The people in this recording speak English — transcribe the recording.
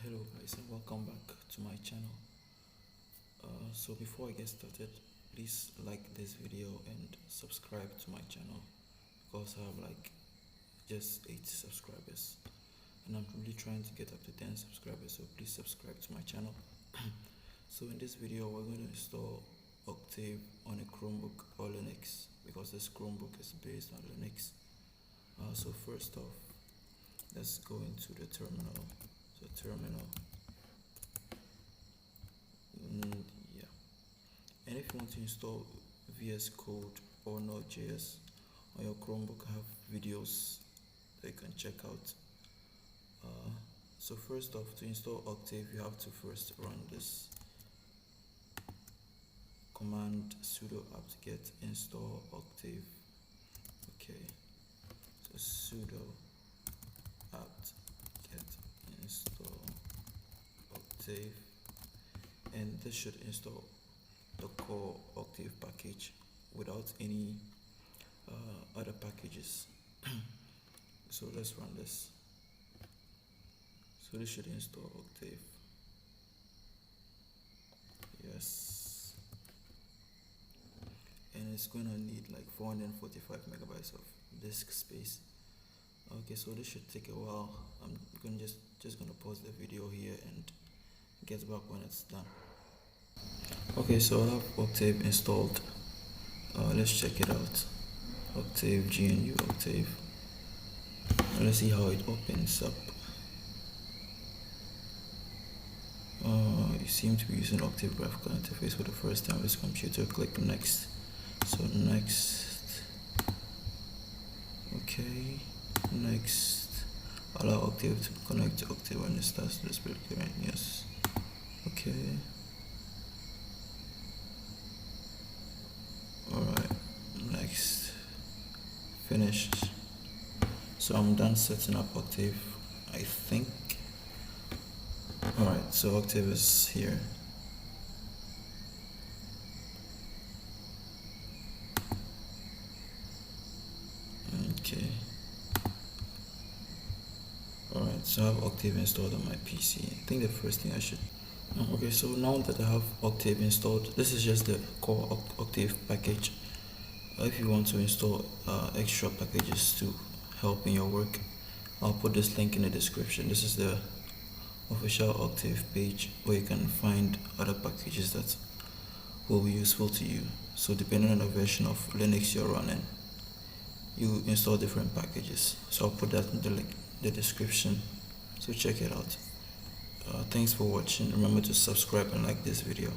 Hello guys and welcome back to my channel. So before I get started, please like this video and subscribe to my channel because I have like just 8 subscribers and I'm really trying to get up to 10 subscribers, so please subscribe to my channel. So in this video we're going to install Octave on a Chromebook or Linux because this Chromebook is based on Linux. So first off, let's go into the terminal. So terminal, yeah. And if you want to install VS Code or Node.js on your Chromebook, I have videos that you can check out. So first off, to install Octave, you have to first run this command sudo apt-get install Octave. Okay, so sudo apt-get install Octave, and this should install the core Octave package without any other packages. So let's run this. So this should install Octave. Yes, and it's going to need like 445 megabytes of disk space. Okay, so this should take a while. I'm going to just gonna pause the video here and get back when it's done. Okay, so I have Octave installed. Let's check it out. Octave GNU Octave. Let's see how it opens up. You seem to be using Octave graphical interface for the first time on this computer. Click next. So next. Okay, next. Allow Octave to connect to Octave when it starts to display current. Yes. Okay. Alright, next. Finished. So I'm done setting up Octave, I think. Alright, so Octave is here. Okay. Alright, so I have Octave installed on my PC. I think the first thing I should... Okay, so now that I have Octave installed, this is just the core Octave package. If you want to install extra packages to help in your work, I'll put this link in the description. This is the official Octave page where you can find other packages that will be useful to you. So depending on the version of Linux you're running, you install different packages. So I'll put that in the description, so check it out. Thanks for watching. Remember to subscribe and like this video.